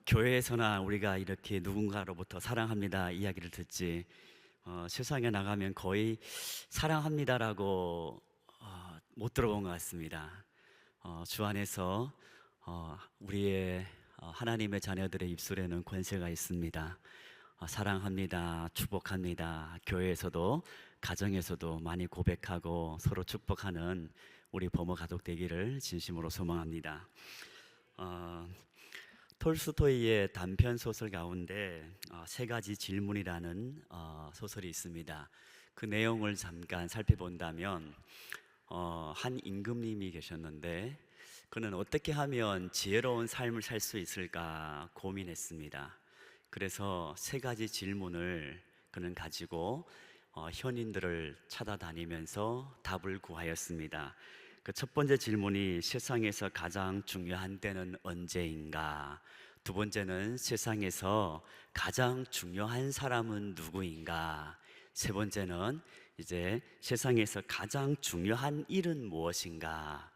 교회에서나 우리가 이렇게 누군가로부터 사랑합니다 이야기를 듣지, 세상에 나가면 거의 사랑합니다라고 못 들어본 것 같습니다. 주 안에서 우리의 하나님의 자녀들의 입술에는 권세가 있습니다. 사랑합니다, 축복합니다. 교회에서도 가정에서도 많이 고백하고 서로 축복하는 우리 부모 가족 되기를 진심으로 소망합니다. 톨스토이의 단편 소설 가운데 세 가지 질문이라는 소설이 있습니다. 그 내용을 잠깐 살펴본다면 한 임금님이 계셨는데 그는 어떻게 하면 지혜로운 삶을 살 수 있을까 고민했습니다. 그래서 세 가지 질문을 그는 가지고 현인들을 찾아다니면서 답을 구하였습니다. 그 첫 번째 질문이 세상에서 가장 중요한 때는 언제인가? 두 번째는 세상에서 가장 중요한 사람은 누구인가? 세 번째는 이제 세상에서 가장 중요한 일은 무엇인가?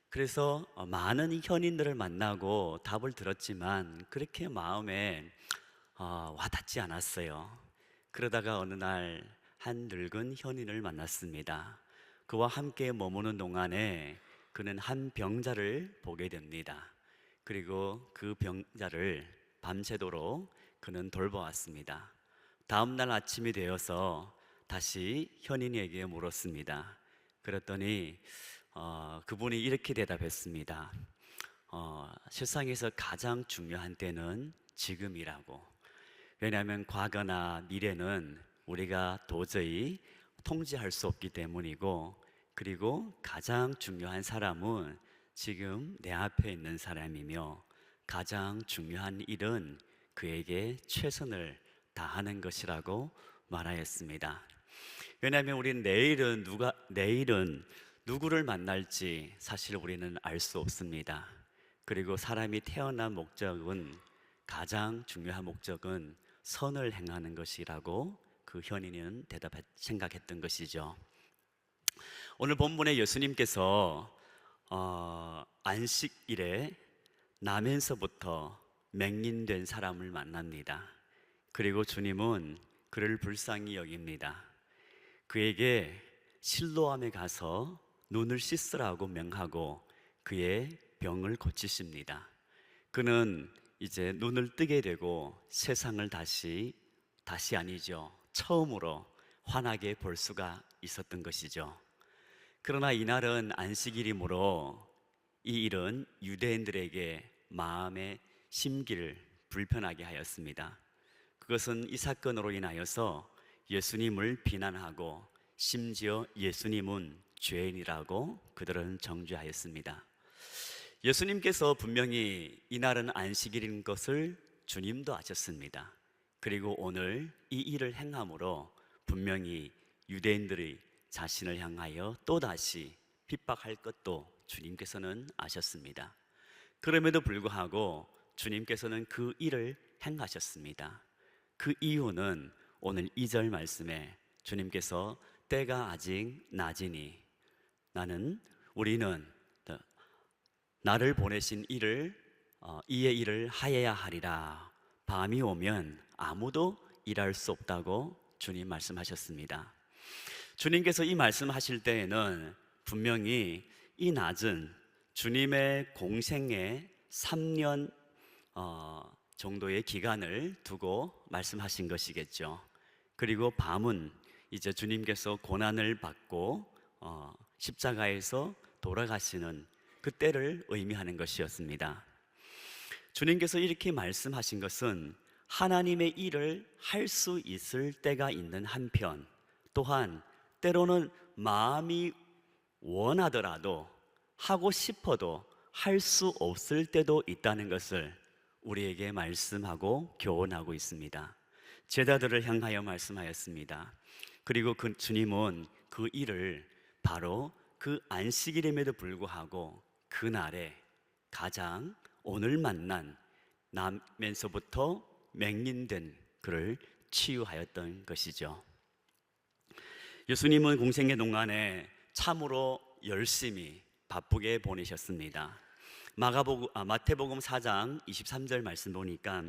그래서 많은 현인들을 만나고 답을 들었지만 그렇게 마음에 와닿지 않았어요. 그러다가 어느 날 한 늙은 현인을 만났습니다. 그와 함께 머무는 동안에 그는 한 병자를 보게 됩니다. 그리고 그 병자를 밤새도록 그는 돌보았습니다. 다음 날 아침이 되어서 다시 현인에게 물었습니다. 그랬더니 그분이 이렇게 대답했습니다. 세상에서 가장 중요한 때는 지금이라고. 왜냐하면 과거나 미래는 우리가 도저히 통제할 수 없기 때문이고, 그리고 가장 중요한 사람은 지금 내 앞에 있는 사람이며, 가장 중요한 일은 그에게 최선을 다하는 것이라고 말하였습니다. 왜냐하면 우리는 내일은 누구를 만날지 사실 우리는 알 수 없습니다. 그리고 사람이 태어난 목적은, 가장 중요한 목적은 선을 행하는 것이라고 그 현인은 생각했던 것이죠. 오늘 본문에 예수님께서 안식일에 나면서부터 맹인된 사람을 만납니다. 그리고 주님은 그를 불쌍히 여깁니다. 그에게 실로암에 가서 눈을 씻으라고 명하고 그의 병을 고치십니다. 그는 이제 눈을 뜨게 되고 세상을 다시 아니죠, 처음으로 환하게 볼 수가 있었던 것이죠. 그러나 이날은 안식일이므로 이 일은 유대인들에게 마음의 심기를 불편하게 하였습니다. 그것은 이 사건으로 인하여서 예수님을 비난하고 심지어 예수님은 죄인이라고 그들은 정죄하였습니다. 예수님께서 분명히 이날은 안식일인 것을 주님도 아셨습니다. 그리고 오늘 이 일을 행함으로 분명히 유대인들이 자신을 향하여 또다시 핍박할 것도 주님께서는 아셨습니다. 그럼에도 불구하고 주님께서는 그 일을 행하셨습니다. 그 이유는 오늘 2절 말씀에 주님께서 때가 아직 낮으니 우리는 나를 보내신 이의 일을 하여야 하리라. 밤이 오면 아무도 일할 수 없다고 주님 말씀하셨습니다. 주님께서 이 말씀하실 때에는 분명히 이 낮은 주님의 공생의 3년 정도의 기간을 두고 말씀하신 것이겠죠. 그리고 밤은 이제 주님께서 고난을 받고 십자가에서 돌아가시는 그때를 의미하는 것이었습니다. 주님께서 이렇게 말씀하신 것은 하나님의 일을 할 수 있을 때가 있는 한편, 또한 때로는 마음이 원하더라도 하고 싶어도 할 수 없을 때도 있다는 것을 우리에게 말씀하고 교훈하고 있습니다. 제자들을 향하여 말씀하였습니다. 그리고 그 주님은 그 일을 바로 그 안식일임에도 불구하고 그날에 가장 오늘 만난 나면서부터 맹인된 그를 치유하였던 것이죠. 예수님은 공생의 동안에 참으로 열심히 바쁘게 보내셨습니다. 마태복음 4장 23절 말씀 보니까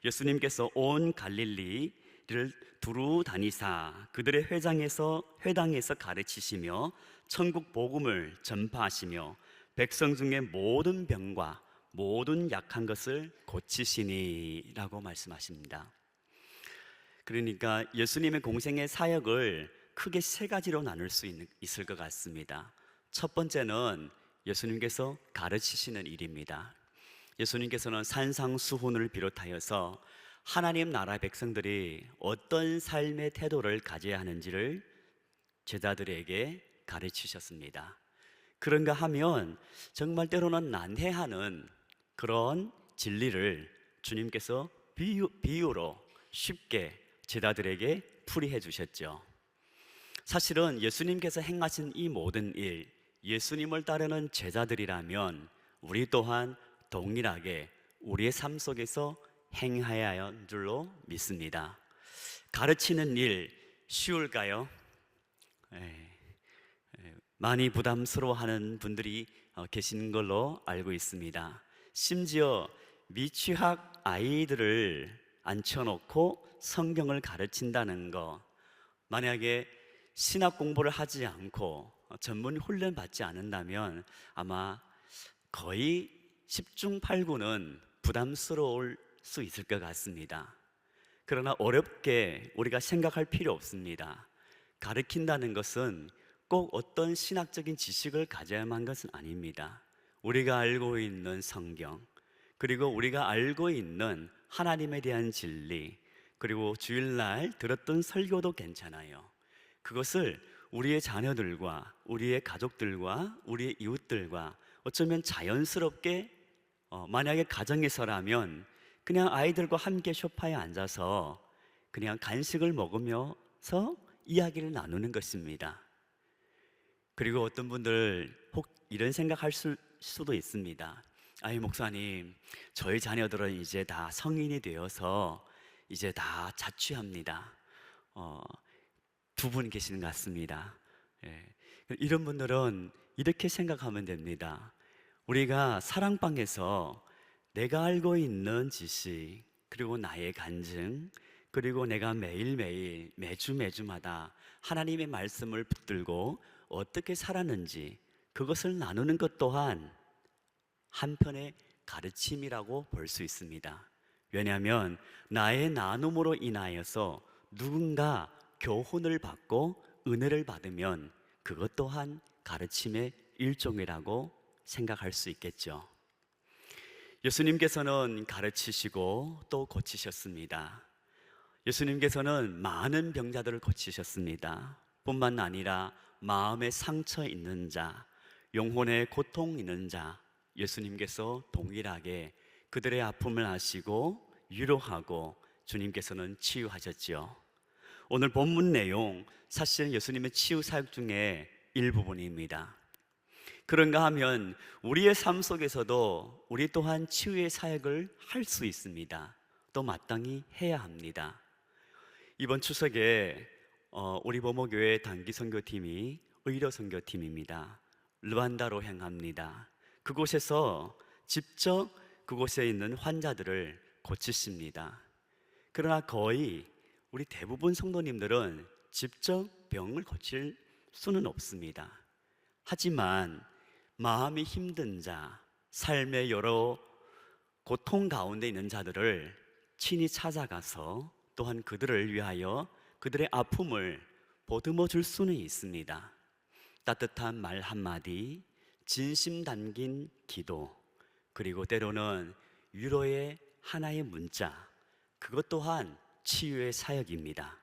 예수님께서 온 갈릴리를 두루 다니사 그들의 회당에서 가르치시며 천국 복음을 전파하시며 백성 중에 모든 병과 모든 약한 것을 고치시니라고 말씀하십니다. 그러니까 예수님의 공생의 사역을 크게 세 가지로 나눌 수 있을 것 같습니다. 첫 번째는 예수님께서 가르치시는 일입니다. 예수님께서는 산상수훈을 비롯하여서 하나님 나라 백성들이 어떤 삶의 태도를 가져야 하는지를 제자들에게 가르치셨습니다. 그런가 하면 정말 때로는 난해하는 그런 진리를 주님께서 비유로 쉽게 제자들에게 풀이해 주셨죠. 사실은 예수님께서 행하신 이 모든 일, 예수님을 따르는 제자들이라면 우리 또한 동일하게 우리의 삶 속에서 행해야 할 줄로 믿습니다. 가르치는 일 쉬울까요? 많이 부담스러워하는 분들이 계신 걸로 알고 있습니다. 심지어 미취학 아이들을 앉혀놓고 성경을 가르친다는 거, 만약에 신학 공부를 하지 않고 전문 훈련 받지 않는다면 아마 거의 10중 8구는 부담스러울 수 있을 것 같습니다. 그러나 어렵게 우리가 생각할 필요 없습니다. 가르친다는 것은 꼭 어떤 신학적인 지식을 가져야만 한 것은 아닙니다. 우리가 알고 있는 성경, 그리고 우리가 알고 있는 하나님에 대한 진리, 그리고 주일날 들었던 설교도 괜찮아요. 그것을 우리의 자녀들과 우리의 가족들과 우리의 이웃들과 어쩌면 자연스럽게 만약에 가정에서라면 그냥 아이들과 함께 소파에 앉아서 그냥 간식을 먹으면서 이야기를 나누는 것입니다. 그리고 어떤 분들 혹 이런 생각할 수도 있습니다. 아이 목사님, 저희 자녀들은 이제 다 성인이 되어서 이제 다 자취합니다. 두 분 계시는 것 같습니다. 이런 분들은 이렇게 생각하면 됩니다. 우리가 사랑방에서 내가 알고 있는 지식, 그리고 나의 간증, 그리고 내가 매일매일 매주마다 하나님의 말씀을 붙들고 어떻게 살았는지 그것을 나누는 것 또한 한편의 가르침이라고 볼 수 있습니다. 왜냐하면 나의 나눔으로 인하여서 누군가 교훈을 받고 은혜를 받으면 그것 또한 가르침의 일종이라고 생각할 수 있겠죠. 예수님께서는 가르치시고 또 고치셨습니다. 예수님께서는 많은 병자들을 고치셨습니다. 뿐만 아니라 마음에 상처 있는 자, 영혼에 고통 있는 자, 예수님께서 동일하게 그들의 아픔을 아시고 위로하고 주님께서는 치유하셨지요. 오늘 본문 내용 사실은 예수님의 치유 사역 중에 일부분입니다. 그런가 하면 우리의 삶 속에서도 우리 또한 치유의 사역을 할 수 있습니다. 또 마땅히 해야 합니다. 이번 추석에 우리 모모교회 단기 선교팀이 의료 선교팀입니다. 르완다로 향합니다. 그곳에서 직접 그곳에 있는 환자들을 고치십니다. 그러나 거의 우리 대부분 성도님들은 직접 병을 고칠 수는 없습니다. 하지만 마음이 힘든 자, 삶의 여러 고통 가운데 있는 자들을 친히 찾아가서 또한 그들을 위하여 그들의 아픔을 보듬어 줄 수는 있습니다. 따뜻한 말 한마디, 진심 담긴 기도, 그리고 때로는 위로의 하나의 문자, 그것 또한 치유의 사역입니다.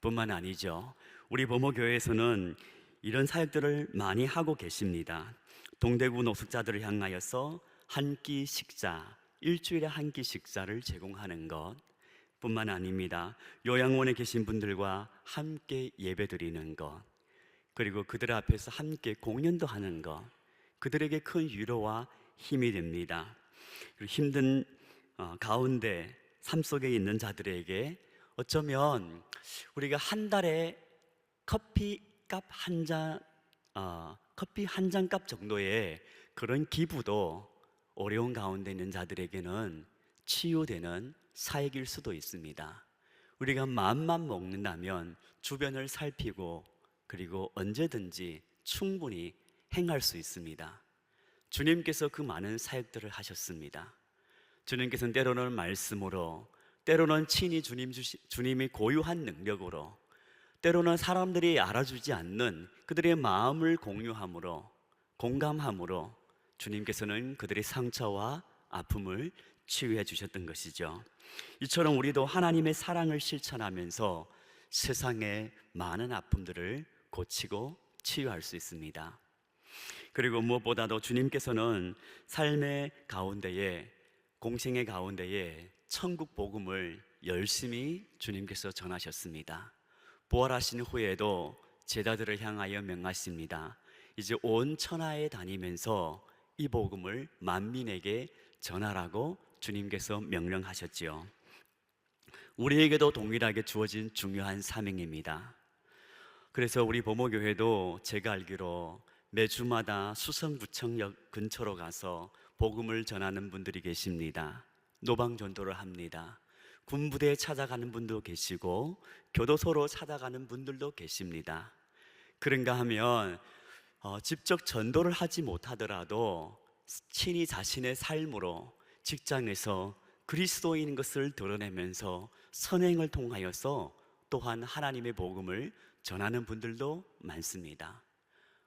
뿐만 아니죠. 우리 모모교회에서는 이런 사역들을 많이 하고 계십니다. 동대구 노숙자들을 향하여서 한 끼 식사, 일주일에 한 끼 식사를 제공하는 것 뿐만 아닙니다. 요양원에 계신 분들과 함께 예배드리는 것, 그리고 그들 앞에서 함께 공연도 하는 것, 그들에게 큰 위로와 힘이 됩니다. 그리고 힘든 가운데 삶 속에 있는 자들에게 어쩌면 우리가 한 달에 커피 한 잔 값 정도의 그런 기부도 어려운 가운데 있는 자들에게는 치유되는 사역일 수도 있습니다. 우리가 마음만 먹는다면 주변을 살피고 그리고 언제든지 충분히 행할 수 있습니다. 주님께서 그 많은 사역들을 하셨습니다. 주님께서는 때로는 말씀으로, 때로는 친히 주님이 고유한 능력으로, 때로는 사람들이 알아주지 않는 그들의 마음을 공유함으로, 공감함으로 주님께서는 그들의 상처와 아픔을 치유해 주셨던 것이죠. 이처럼 우리도 하나님의 사랑을 실천하면서 세상의 많은 아픔들을 고치고 치유할 수 있습니다. 그리고 무엇보다도 주님께서는 삶의 가운데에, 공생의 가운데에 천국 복음을 열심히 주님께서 전하셨습니다. 부활하신 후에도 제자들을 향하여 명하십니다. 이제 온 천하에 다니면서 이 복음을 만민에게 전하라고 주님께서 명령하셨지요. 우리에게도 동일하게 주어진 중요한 사명입니다. 그래서 우리 보모교회도 제가 알기로 매주마다 수성구청역 근처로 가서 복음을 전하는 분들이 계십니다. 노방전도를 합니다. 군부대에 찾아가는 분도 계시고 교도소로 찾아가는 분들도 계십니다. 그런가 하면 직접 전도를 하지 못하더라도 친히 자신의 삶으로 직장에서 그리스도인 것을 드러내면서 선행을 통하여서 또한 하나님의 복음을 전하는 분들도 많습니다.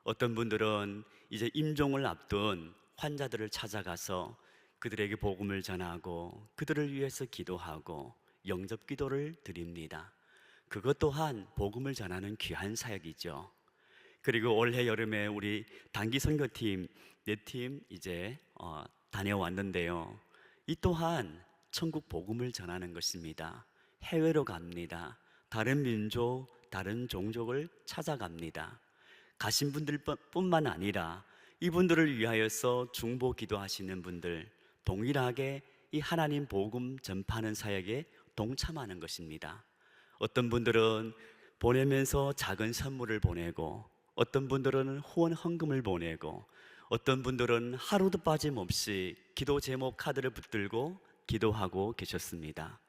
어떤 분들은 이제 임종을 앞둔 환자들을 찾아가서 그들에게 복음을 전하고 그들을 위해서 기도하고 영접 기도를 드립니다. 그것 또한 복음을 전하는 귀한 사역이죠. 그리고 올해 여름에 우리 단기 선교팀 4팀 이제 다녀왔는데요. 이 또한 천국 복음을 전하는 것입니다. 해외로 갑니다. 다른 민족, 다른 종족을 찾아갑니다. 가신 분들뿐만 아니라 이분들을 위하여서 중보 기도하시는 분들, 동일하게 이 하나님 복음 전파하는 사역에 동참하는 것입니다. 어떤 분들은 보내면서 작은 선물을 보내고, 어떤 분들은 후원 헌금을 보내고, 어떤 분들은 하루도 빠짐없이 기도 제목 카드를 붙들고 기도하고 계셨습니다.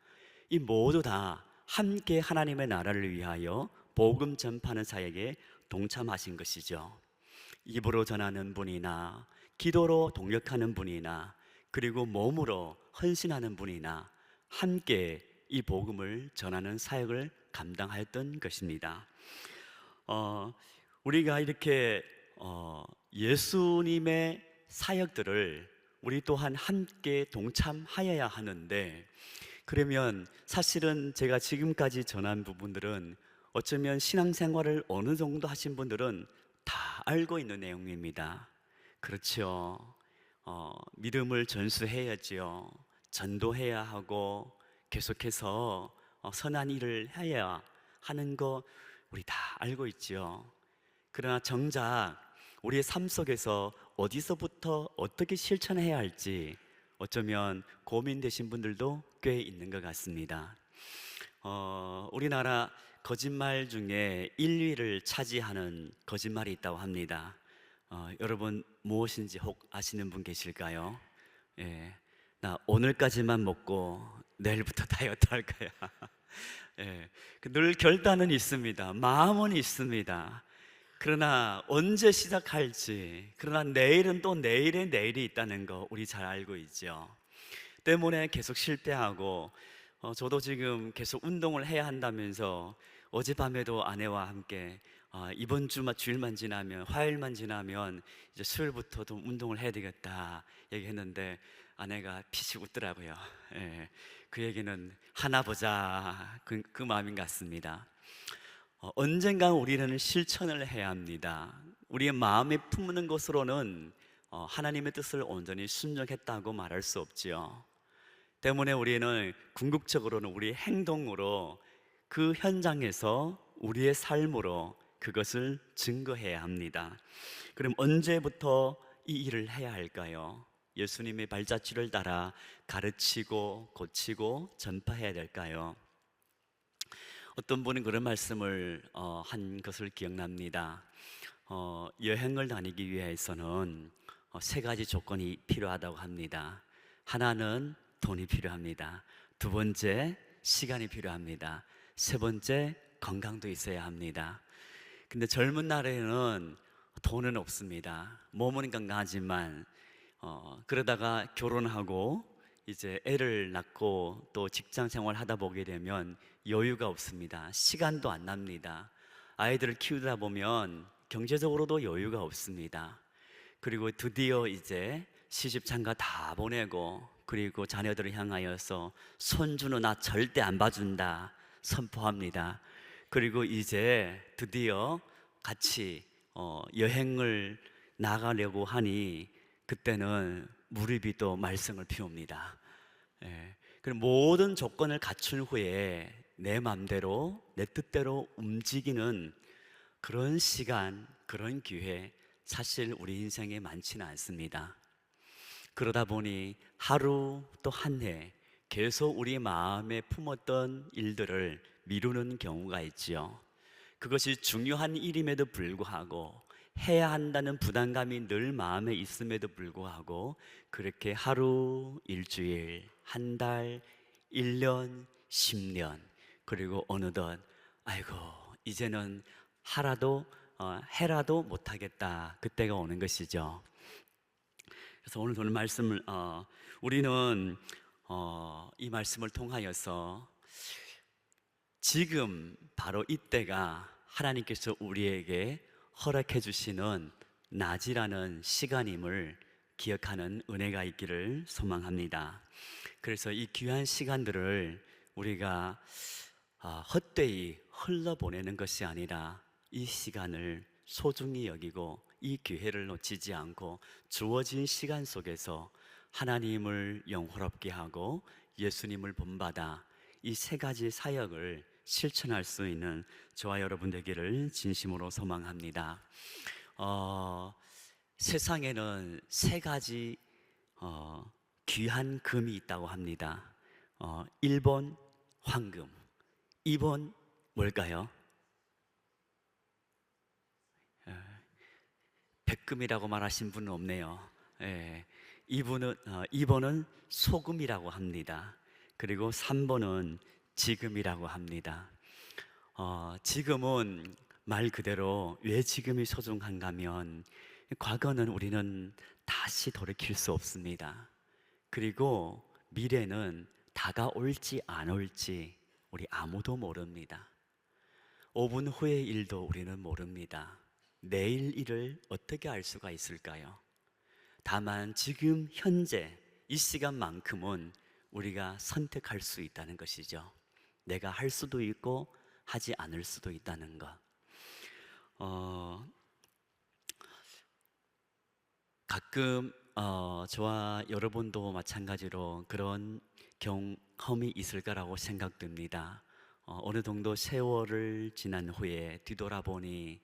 이 모두 다 함께 하나님의 나라를 위하여 복음 전파하는 사역에 동참하신 것이죠. 입으로 전하는 분이나 기도로 동역하는 분이나 그리고 몸으로 헌신하는 분이나 함께 이 복음을 전하는 사역을 감당하였던 것입니다. 우리가 이렇게 예수님의 사역들을 우리 또한 함께 동참하여야 하는데, 그러면 사실은 제가 지금까지 전한 부분들은 어쩌면 신앙생활을 어느 정도 하신 분들은 다 알고 있는 내용입니다. 그렇죠. 믿음을 전수해야지요. 전도해야 하고 계속해서 선한 일을 해야 하는 거 우리 다 알고 있지요. 그러나 정작 우리의 삶 속에서 어디서부터 어떻게 실천해야 할지 어쩌면 고민되신 분들도 꽤 있는 것 같습니다. 우리나라 거짓말 중에 1위를 차지하는 거짓말이 있다고 합니다. 여러분 무엇인지 혹 아시는 분 계실까요? 예, 나 오늘까지만 먹고 내일부터 다이어트 할 거야. 예, 늘 결단은 있습니다. 마음은 있습니다. 그러나 언제 시작할지, 그러나 내일은 또 내일의 내일이 있다는 거 우리 잘 알고 있죠. 때문에 계속 실패하고, 저도 지금 계속 운동을 해야 한다면서 어젯밤에도 아내와 함께 이번 주일만 지나면, 화요일만 지나면 이제 수요일부터 좀 운동을 해야 되겠다 얘기했는데 아내가 피식 웃더라고요. 예, 그 얘기는 하나 보자, 그 마음인 것 같습니다. 언젠가 우리는 실천을 해야 합니다. 우리의 마음에 품는 것으로는 하나님의 뜻을 온전히 순종했다고 말할 수 없지요. 때문에 우리는 궁극적으로는 우리 행동으로 그 현장에서 우리의 삶으로 그것을 증거해야 합니다. 그럼 언제부터 이 일을 해야 할까요? 예수님의 발자취를 따라 가르치고 고치고 전파해야 될까요? 어떤 분은 그런 말씀을 한 것을 기억납니다. 여행을 다니기 위해서는 세 가지 조건이 필요하다고 합니다. 하나는 돈이 필요합니다. 두 번째, 시간이 필요합니다. 세 번째, 건강도 있어야 합니다. 근데 젊은 날에는 돈은 없습니다. 몸은 건강하지만 그러다가 결혼하고 이제 애를 낳고 또 직장 생활 하다 보게 되면 여유가 없습니다. 시간도 안 납니다. 아이들을 키우다 보면 경제적으로도 여유가 없습니다. 그리고 드디어 이제 시집 장가 다 보내고 그리고 자녀들을 향하여서 손주는 나 절대 안 봐준다 선포합니다. 그리고 이제 드디어 같이 여행을 나가려고 하니 그때는 무리비 또 말썽을 피웁니다. 예. 그럼 모든 조건을 갖춘 후에 내 마음대로 내 뜻대로 움직이는 그런 시간, 그런 기회 사실 우리 인생에 많지는 않습니다. 그러다 보니 하루 또 한 해 계속 우리 마음에 품었던 일들을 미루는 경우가 있지요. 그것이 중요한 일임에도 불구하고 해야 한다는 부담감이 늘 마음에 있음에도 불구하고 그렇게 하루, 일주일, 한 달, 1년, 10년 그리고 어느덧 아이고 이제는 해라도 못하겠다 그때가 오는 것이죠. 그래서 오늘 말씀을 우리는 이 말씀을 통하여서 지금 바로 이때가 하나님께서 우리에게 허락해 주시는 낮이라는 시간임을 기억하는 은혜가 있기를 소망합니다. 그래서 이 귀한 시간들을 우리가 헛되이 흘러보내는 것이 아니라 이 시간을 소중히 여기고 이 기회를 놓치지 않고 주어진 시간 속에서 하나님을 영화롭게 하고 예수님을 본받아 이 세 가지 사역을 실천할 수 있는 저와 여러분 되기를 진심으로 소망합니다. 세상에는 세 가지 귀한 금이 있다고 합니다. 1번 황금, 2번 뭘까요? 백금이라고 말하신 분은 없네요. 2번은 소금이라고 합니다. 그리고 3번은 지금이라고 합니다. 지금은 말 그대로 왜 지금이 소중한가 하면 과거는 우리는 다시 돌이킬 수 없습니다. 그리고 미래는 다가올지 안 올지 우리 아무도 모릅니다. 5분 후의 일도 우리는 모릅니다. 내일 일을 어떻게 알 수가 있을까요? 다만 지금 현재 이 시간만큼은 우리가 선택할 수 있다는 것이죠. 내가 할 수도 있고 하지 않을 수도 있다는 것. 가끔 저와 여러분도 마찬가지로 그런 경험이 있을 거라고 생각됩니다. 어느 정도 세월을 지난 후에 뒤돌아보니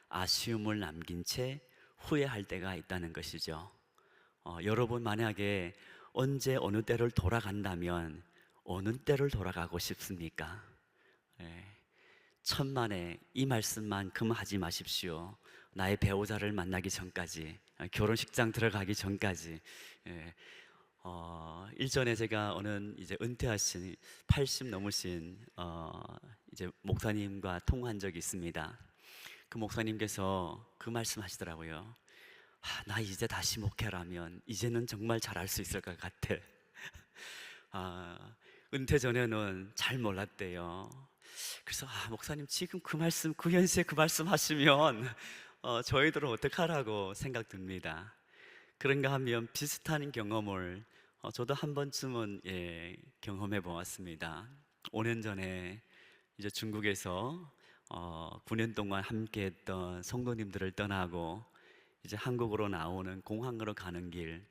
아쉬움을 남긴 채 후회할 때가 있다는 것이죠. 여러분 만약에 언제 어느 때를 돌아간다면 어느 때를 돌아가고 싶습니까? 천만에 이 말씀만큼 하지 마십시오. 나의 배우자를 만나기 전까지, 결혼식장 들어가기 전까지. 일전에 제가 어느 이제 은퇴하신 80 넘으신 이제 목사님과 통화한 적이 있습니다. 그 목사님께서 그 말씀 하시더라고요. 나 이제 다시 목회라면 이제는 정말 잘할 수 있을 것 같아. 은퇴 전에는 잘 몰랐대요. 그래서 목사님 지금 그 말씀, 그 현시에 그 말씀 하시면 저희들은 어떡하라고 생각됩니다. 그런가 하면 비슷한 경험을 저도 한 번쯤은 경험해 보았습니다. 5년 전에 이제 중국에서 9년 동안 함께했던 성도님들을 떠나고 이제 한국으로 나오는 공항으로 가는 길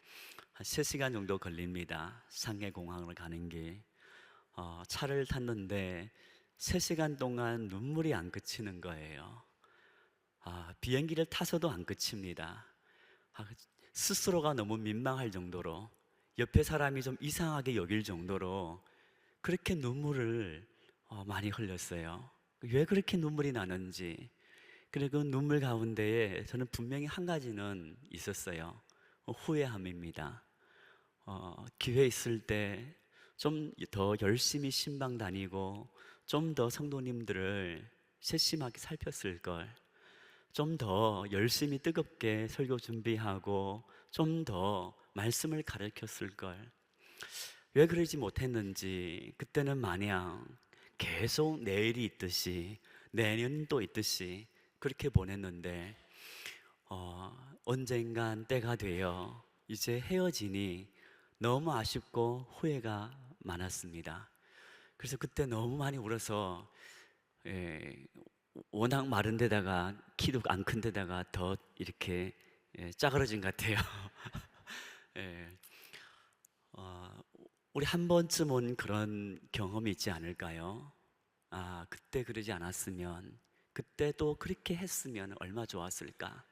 한 3시간 정도 걸립니다. 상해 공항으로 가는 길 차를 탔는데 3시간 동안 눈물이 안 그치는 거예요. 비행기를 타서도 안 그칩니다. 스스로가 너무 민망할 정도로 옆에 사람이 좀 이상하게 여길 정도로 그렇게 눈물을 많이 흘렸어요. 왜 그렇게 눈물이 나는지. 그리고 그 눈물 가운데에 저는 분명히 한 가지는 있었어요. 후회함입니다. 기회 있을 때 좀 더 열심히 신방 다니고 좀 더 성도님들을 세심하게 살폈을 걸, 좀 더 열심히 뜨겁게 설교 준비하고 좀 더 말씀을 가르쳤을 걸, 왜 그러지 못했는지 그때는 마냥 계속 내일이 있듯이 내년도 있듯이 그렇게 보냈는데 언젠간 때가 되어 이제 헤어지니 너무 아쉽고 후회가 많았습니다. 그래서 그때 너무 많이 울어서 워낙 마른 데다가 키도 안 큰 데다가 더 이렇게 짜그러진 것 같아요. 예, 어, 우리 한 번쯤은 그런 경험이 있지 않을까요? 아, 그때 그러지 않았으면, 그때 또 그렇게 했으면 얼마 좋았을까?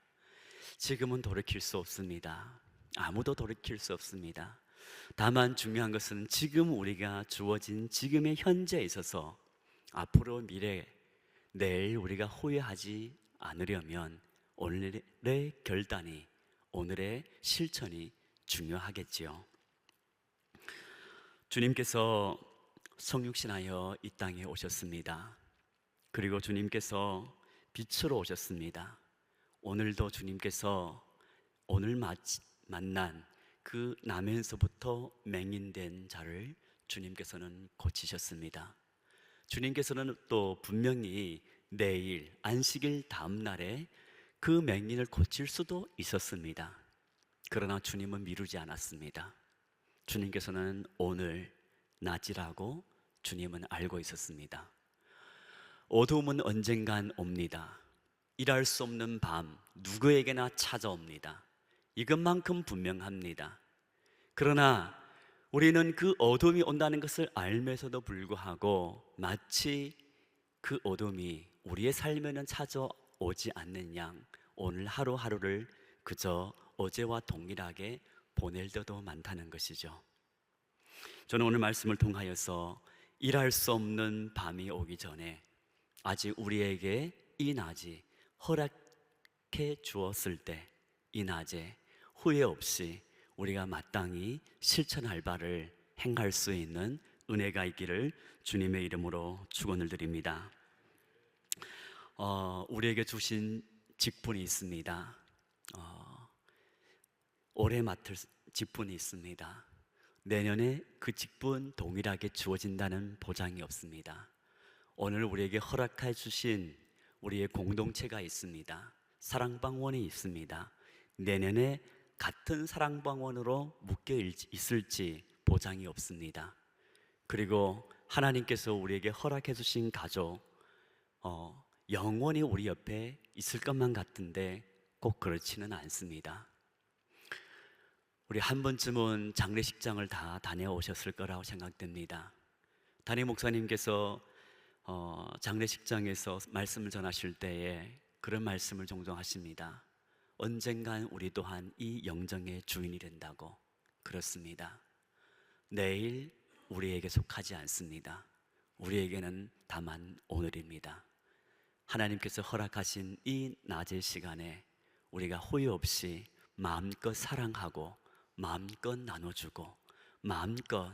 지금은 돌이킬 수 없습니다. 아무도 돌이킬 수 없습니다. 다만 중요한 것은 지금 우리가 주어진 지금의 현재에 있어서 앞으로 미래, 내일 우리가 후회하지 않으려면 오늘의 결단이, 오늘의 실천이 중요하겠지요. 주님께서 성육신하여 이 땅에 오셨습니다. 그리고 주님께서 빛으로 오셨습니다. 오늘도 주님께서 오늘 만난 그 나면서부터 맹인된 자를 주님께서는 고치셨습니다. 주님께서는 또 분명히 내일 안식일 다음 날에 그 맹인을 고칠 수도 있었습니다. 그러나 주님은 미루지 않았습니다. 주님께서는 오늘 낮이라고 주님은 알고 있었습니다. 어두움은 언젠간 옵니다. 일할 수 없는 밤 누구에게나 찾아옵니다. 이것만큼 분명합니다. 그러나 우리는 그 어둠이 온다는 것을 알면서도 불구하고 마치 그 어둠이 우리의 삶에는 찾아오지 않는 양 오늘 하루하루를 그저 어제와 동일하게 보낼 때도 많다는 것이죠. 저는 오늘 말씀을 통하여서 일할 수 없는 밤이 오기 전에 아직 우리에게 이 낮이 허락해 주었을 때 이 낮에 후회 없이 우리가 마땅히 실천할 바를 행할 수 있는 은혜가 있기를 주님의 이름으로 축원을 드립니다. 우리에게 주신 직분이 있습니다. 올해 맡을 직분이 있습니다. 내년에 그 직분 동일하게 주어진다는 보장이 없습니다. 오늘 우리에게 허락해 주신 우리의 공동체가 있습니다. 사랑방원이 있습니다. 내년에 같은 사랑방원으로 묶여 있을지 보장이 없습니다. 그리고 하나님께서 우리에게 허락해 주신 가족, 영원히 우리 옆에 있을 것만 같은데 꼭 그렇지는 않습니다. 우리 한 번쯤은 장례식장을 다 다녀오셨을 거라고 생각됩니다. 담임 목사님께서 장례식장에서 말씀을 전하실 때에 그런 말씀을 종종 하십니다. 언젠간 우리 또한 이 영정의 주인이 된다고. 그렇습니다. 내일 우리에게 속하지 않습니다. 우리에게는 다만 오늘입니다. 하나님께서 허락하신 이 낮의 시간에 우리가 후회 없이 마음껏 사랑하고 마음껏 나눠주고 마음껏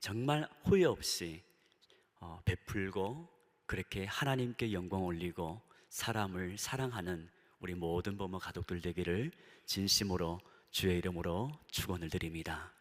정말 후회 없이 베풀고 그렇게 하나님께 영광 올리고 사람을 사랑하는 우리 모든 부모 가족들 되기를 진심으로 주의 이름으로 축원을 드립니다.